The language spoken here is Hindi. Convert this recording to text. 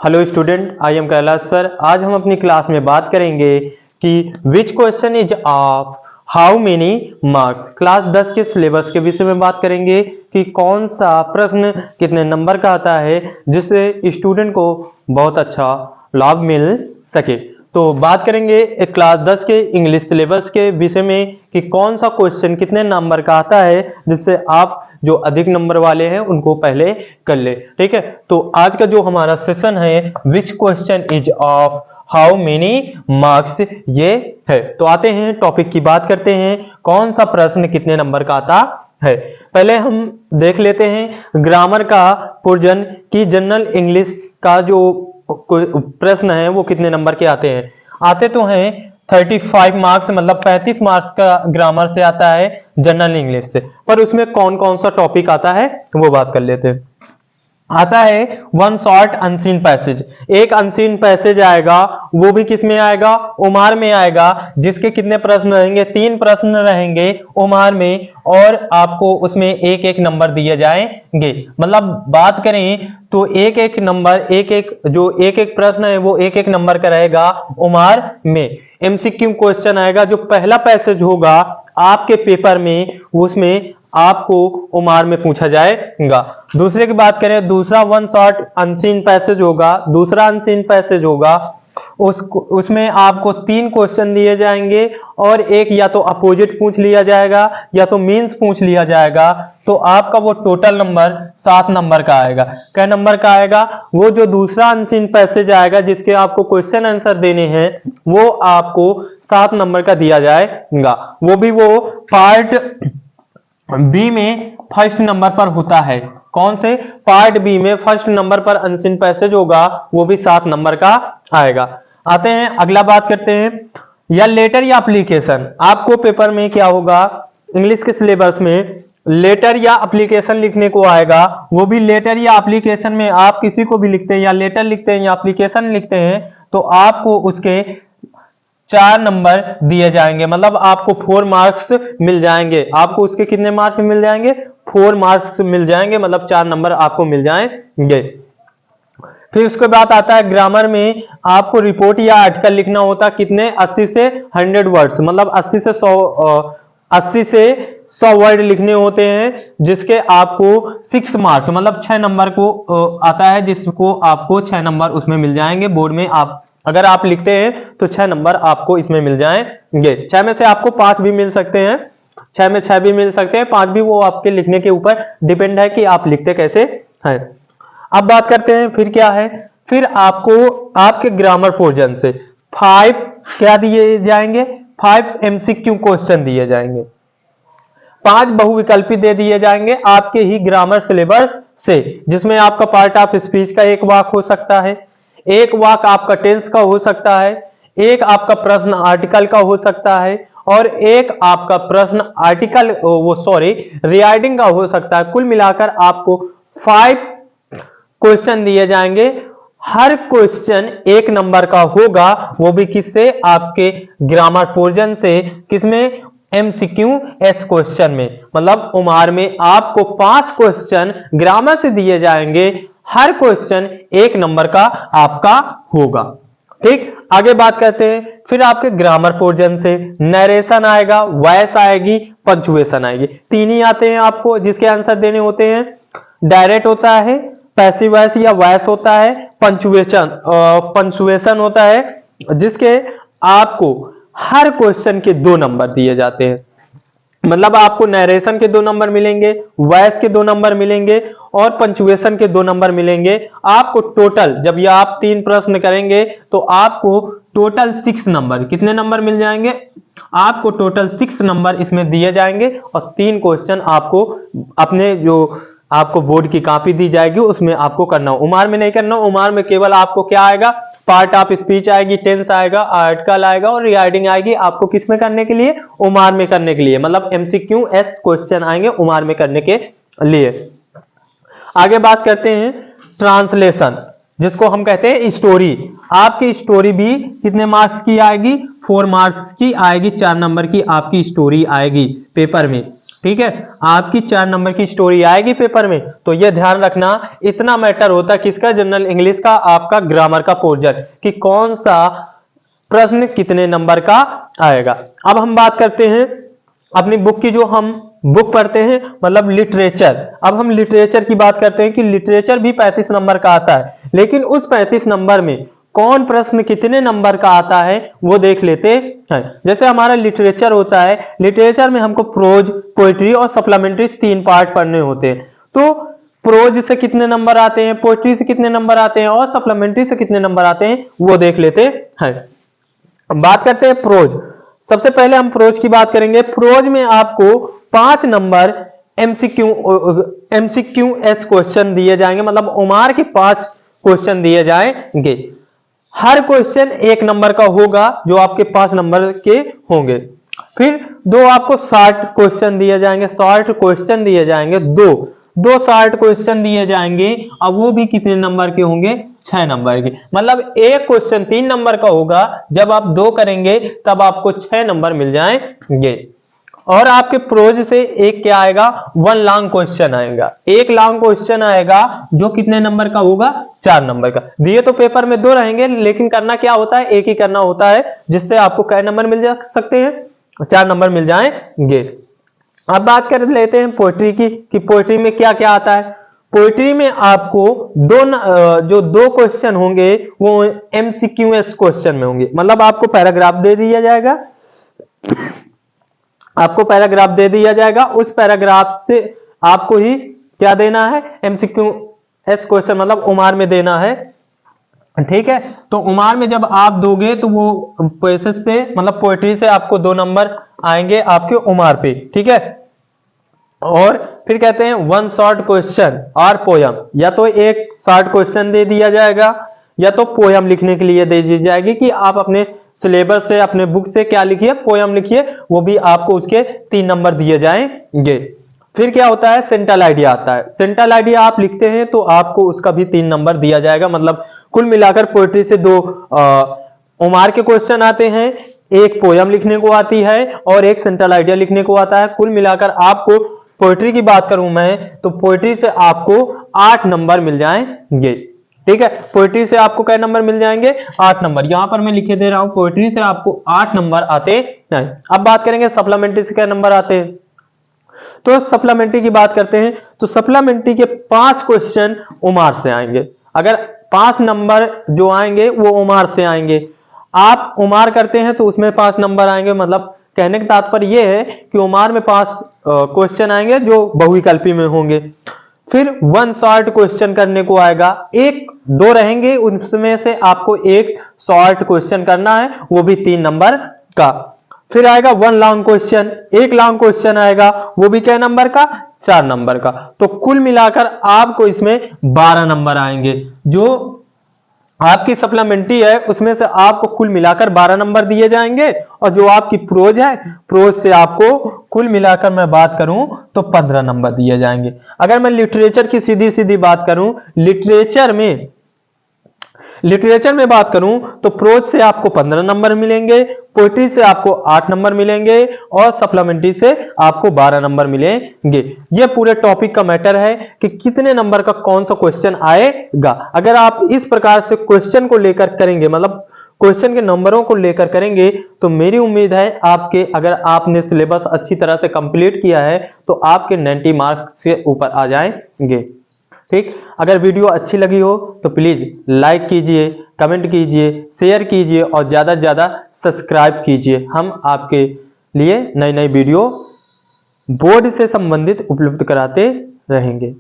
Hello student, I am Kailash sir. आज हम अपनी क्लास में बात करेंगे कि which question is of how many marks. Class 10 के सिलेबस के विषय में बात करेंगे कि कौन सा प्रश्न कितने नंबर का आता है जिससे स्टूडेंट को बहुत अच्छा लाभ मिल सके। तो बात करेंगे क्लास 10 के इंग्लिश सिलेबस के विषय में कि कौन सा क्वेश्चन कितने नंबर का आता है जिससे आप जो अधिक नंबर वाले हैं उनको पहले कर ले। ठीक है, तो आज का जो हमारा सेशन है which question is of how many marks, ये है। तो आते हैं टॉपिक की बात करते हैं, कौन सा प्रश्न कितने नंबर का आता है। पहले हम देख लेते हैं ग्रामर का पोर्शन की जनरल इंग्लिश का जो प्रश्न है वो कितने नंबर के आते हैं। आते तो हैं 35 मार्क्स, मतलब 35 मार्क्स का ग्रामर से आता है जनरल इंग्लिश से। पर उसमें कौन कौन सा टॉपिक आता है वो बात कर लेते हैं। आता है वन शॉर्ट अनसीन पैसेज, एक अनसीन पैसेज आएगा, वो भी किस में आएगा, ओमार में आएगा, जिसके कितने प्रश्न रहेंगे, 3 प्रश्न रहेंगे ओमार में, और आपको उसमें एक एक नंबर दिए जाएंगे। मतलब बात करें तो एक एक नंबर, एक एक प्रश्न है वो एक एक नंबर का रहेगा ओमार में। एमसीक्यू क्वेश्चन आएगा, जो पहला पैसेज होगा आपके पेपर में उसमें आपको ओमार में पूछा जाएगा। दूसरे की बात करें, दूसरा वन शॉर्ट अनसीन पैसेज होगा, दूसरा अनसीन पैसेज होगा, उसमें आपको 3 क्वेश्चन दिए जाएंगे और एक या तो अपोजिट पूछ लिया जाएगा या तो मीन्स पूछ लिया जाएगा। तो आपका वो टोटल नंबर 7 नंबर का आएगा। क्या नंबर का आएगा? वो जो दूसरा अनसीन पैसेज आएगा जिसके आपको क्वेश्चन आंसर देने हैं वो आपको 7 नंबर का दिया जाएगा। वो भी वो पार्ट बी में फर्स्ट नंबर पर होता है। कौन से? पार्ट बी में फर्स्ट नंबर पर अनसीन पैसेज होगा, वो भी 7 नंबर का आएगा। आते हैं अगला बात करते हैं, या लेटर या एप्लीकेशन। आपको पेपर में क्या होगा, इंग्लिश के सिलेबस में लेटर या एप्लीकेशन लिखने को आएगा। वो भी लेटर या एप्लीकेशन में आप किसी को भी लिखते हैं, या लेटर लिखते हैं या एप्लीकेशन लिखते हैं, तो आपको उसके 4 नंबर दिए जाएंगे। मतलब आपको 4 मार्क्स मिल जाएंगे। आपको उसके कितने मार्क्स मिल जाएंगे? 4 मार्क्स मिल जाएंगे, मतलब 4 नंबर आपको मिल जाएंगे। फिर उसके बाद आता है ग्रामर में आपको रिपोर्ट या आर्टिकल लिखना होता, कितने? 80 से 100 वर्ड्स, मतलब 80 से 100 वर्ड लिखने होते हैं, जिसके आपको 6 मार्क्स, मतलब 6 नंबर को आता है, जिसको आपको 6 नंबर उसमें मिल जाएंगे। बोर्ड में आप अगर आप लिखते हैं तो 6 नंबर आपको इसमें मिल जाएंगे। 6 में से आपको 5 भी मिल सकते हैं, 6 में 6 भी मिल सकते हैं, 5 भी, वो आपके लिखने के ऊपर डिपेंड है कि आप लिखते कैसे हैं। अब बात करते हैं फिर क्या है, फिर आपको आपके ग्रामर पोर्शन से 5 क्या दिए जाएंगे, 5 एमसीक्यू क्वेश्चन दिए जाएंगे, 5 बहुविकल्पी दे दिए जाएंगे आपके ही ग्रामर सिलेबस से, जिसमें आपका पार्ट ऑफ स्पीच का एक वाक हो सकता है, एक वाक आपका टेंस का हो सकता है, एक आपका प्रश्न आर्टिकल का हो सकता है, और एक आपका प्रश्न आर्टिकल रिगार्डिंग का हो सकता है। कुल मिलाकर आपको 5 क्वेश्चन दिए जाएंगे। हर क्वेश्चन 1 नंबर का होगा, वो भी किससे? आपके ग्रामर पोर्शन से। किसमें? एमसीक्यू एस क्वेश्चन में। मतलब ओमार में आपको 5 क्वेश्चन ग्रामर से दिए जाएंगे, हर क्वेश्चन 1 नंबर का आपका होगा। ठीक, आगे बात करते हैं, फिर आपके ग्रामर पोर्शन से नरेशन आएगा, वॉइस आएगी, पंक्चुएशन आएगी। 3 ही आते हैं आपको जिसके आंसर देने होते हैं। डायरेक्ट होता है, पैसिव वॉइस या वॉइस होता है, पंक्चुएशन होता है, जिसके आपको हर क्वेश्चन के 2 नंबर दिए जाते हैं। मतलब आपको नरेशन के 2 नंबर मिलेंगे, वॉइस के 2 नंबर मिलेंगे और पंक्चुएशन के 2 नंबर मिलेंगे। आपको टोटल, जब ये आप 3 प्रश्न करेंगे तो आपको टोटल 6 नंबर, कितने नंबर मिल जाएंगे? आपको टोटल 6 नंबर इसमें दिए जाएंगे, और 3 क्वेश्चन आपको अपने जो आपको बोर्ड की कॉपी दी जाएगी उसमें आपको करना हो। उमार में नहीं करना, उमार में केवल आपको क्या आएगा, पार्ट ऑफ स्पीच आएगी, टेंस आएगा, आर्टिकल आएगा और रिगार्डिंग आएगी। आपको किस में करने के लिए? उमार में करने के लिए। मतलब एमसीक्यू एस क्वेश्चन आएंगे उमार में करने के लिए। आगे बात करते हैं ट्रांसलेशन, जिसको हम कहते हैं स्टोरी। आपकी स्टोरी भी कितने मार्क्स की आएगी? 4 मार्क्स की आएगी, 4 नंबर की आपकी स्टोरी आएगी पेपर में। ठीक है, आपकी 4 नंबर की स्टोरी आएगी पेपर में, तो यह ध्यान रखना, इतना मैटर होता है किसका, जनरल इंग्लिश का, आपका ग्रामर का पोर्शन, कि कौन सा प्रश्न कितने नंबर का आएगा। अब हम बात करते हैं अपनी बुक की, जो हम बुक पढ़ते हैं मतलब लिटरेचर। अब हम लिटरेचर की बात करते हैं कि लिटरेचर भी 35 नंबर का आता है, लेकिन उस 35 नंबर में कौन प्रश्न कितने नंबर का आता है वो देख लेते हैं। जैसे हमारा लिटरेचर होता है, लिटरेचर में हमको प्रोज, पोएट्री और सप्लीमेंट्री 3 पार्ट पढ़ने होते हैं। तो प्रोज से कितने नंबर आते हैं, पोएट्री से कितने नंबर आते हैं और सप्लीमेंट्री से कितने नंबर आते हैं वो देख लेते हैं। बात करते हैं प्रोज। सबसे पहले हम प्रोज की बात करेंगे। प्रोज में आपको 5 नंबर एमसीक्यूएस क्वेश्चन दिए जाएंगे, मतलब ओमार के 5 क्वेश्चन दिए जाएंगे। हर क्वेश्चन 1 नंबर का होगा, जो आपके 5 नंबर के होंगे। फिर 2 आपको शॉर्ट क्वेश्चन दिए जाएंगे, शॉर्ट क्वेश्चन दिए जाएंगे, दो शॉर्ट क्वेश्चन दिए जाएंगे। अब वो भी कितने नंबर के होंगे, 6 नंबर के। मतलब एक क्वेश्चन 3 नंबर का होगा, जब आप 2 करेंगे तब आपको 6 नंबर मिल जाएंगे। और आपके प्रोज से एक क्या आएगा, 1 लॉन्ग क्वेश्चन आएगा। एक लॉन्ग क्वेश्चन आएगा जो कितने नंबर का होगा, 4 नंबर का। दिए तो पेपर में 2 रहेंगे, लेकिन करना क्या होता है, एक ही करना होता है, जिससे आपको कै नंबर मिल जा सकते हैं, 4 नंबर मिल जाएंगे। अब बात कर लेते हैं पोएट्री की, कि पोएट्री में क्या क्या आता है। पोएट्री में आपको जो 2 क्वेश्चन होंगे वो एमसीक्यूएस क्वेश्चन में होंगे, मतलब आपको पैराग्राफ दे दिया जाएगा, उस पैराग्राफ से आपको ही क्या देना है, एमसीक्यूएस क्वेश्चन, मतलब उमार में देना है। ठीक है, तो उमार में जब आप दोगे तो वो पैसेज से, मतलब पोएट्री से आपको 2 नंबर आएंगे आपके उमार पे। ठीक है, और फिर कहते हैं 1 शॉर्ट क्वेश्चन और पोयम, या तो एक शॉर्ट क्वेश्चन दे दिया जाएगा या तो पोयम लिखने के लिए दे दी जाएगी, कि आप अपने सिलेबस से, अपने बुक से क्या लिखिए, पोयम लिखिए, वो भी आपको उसके 3 नंबर दिए जाएंगे। फिर क्या होता है, सेंट्रल आइडिया आता है। सेंट्रल आइडिया आप लिखते हैं तो आपको उसका भी 3 नंबर दिया जाएगा। मतलब कुल मिलाकर पोएट्री से 2 उमार के क्वेश्चन आते हैं, एक पोयम लिखने को आती है और एक सेंट्रल आइडिया लिखने को आता है। कुल मिलाकर आपको पोएट्री की बात करूं मैं, तो पोएट्री से आपको 8 नंबर मिल जाएंगे। ठीक है, पोएट्री से आपको क्या नंबर मिल जाएंगे, 8 नंबर। यहां पर मैं लिखे दे रहा हूं, पोएट्री से आपको 8 नंबर आते हैं। अब बात करेंगे सप्लीमेंट्री से क्या नंबर आते हैं। तो सप्लीमेंट्री की बात करते हैं, तो सप्लीमेंट्री के 5 क्वेश्चन उमार से आएंगे। अगर 5 नंबर जो आएंगे वो उमार से आएंगे। आप उमार करते हैं तो उसमें 5 नंबर आएंगे। मतलब कहने का तात्पर्य यह है कि उमार में 5 क्वेश्चन आएंगे जो बहुविकल्पी में होंगे। फिर 1 शॉर्ट क्वेश्चन करने को आएगा, 1-2 रहेंगे, उसमें से आपको एक शॉर्ट क्वेश्चन करना है, वो भी 3 नंबर का। फिर आएगा 1 लॉन्ग क्वेश्चन, एक लॉन्ग क्वेश्चन आएगा, वो भी क्या नंबर का, 4 नंबर का। तो कुल मिलाकर आपको इसमें 12 नंबर आएंगे। जो आपकी सप्लीमेंट्री है उसमें से आपको कुल मिलाकर 12 नंबर दिए जाएंगे, और जो आपकी प्रोज है, प्रोज से आपको कुल मिलाकर मैं बात करूं तो 15 नंबर दिए जाएंगे। अगर मैं लिटरेचर की सीधी सीधी बात करूं, लिटरेचर में बात करूं तो प्रोज से आपको 15 नंबर मिलेंगे, पोएट्री से आपको 8 नंबर मिलेंगे और सप्लीमेंट्री से आपको 12 नंबर मिलेंगे। ये पूरे टॉपिक का मैटर है कि कितने नंबर का कौन सा क्वेश्चन आएगा। अगर आप इस प्रकार से क्वेश्चन को लेकर करेंगे, मतलब क्वेश्चन के नंबरों को लेकर करेंगे, तो मेरी उम्मीद है आपके, अगर आपने सिलेबस अच्छी तरह से कंप्लीट किया है तो आपके 90 मार्क्स से ऊपर आ जाएंगे। ठीक, अगर वीडियो अच्छी लगी हो तो प्लीज लाइक कीजिए, कमेंट कीजिए, शेयर कीजिए और ज्यादा से ज्यादा सब्सक्राइब कीजिए। हम आपके लिए नई नई वीडियो बोर्ड से संबंधित उपलब्ध कराते रहेंगे।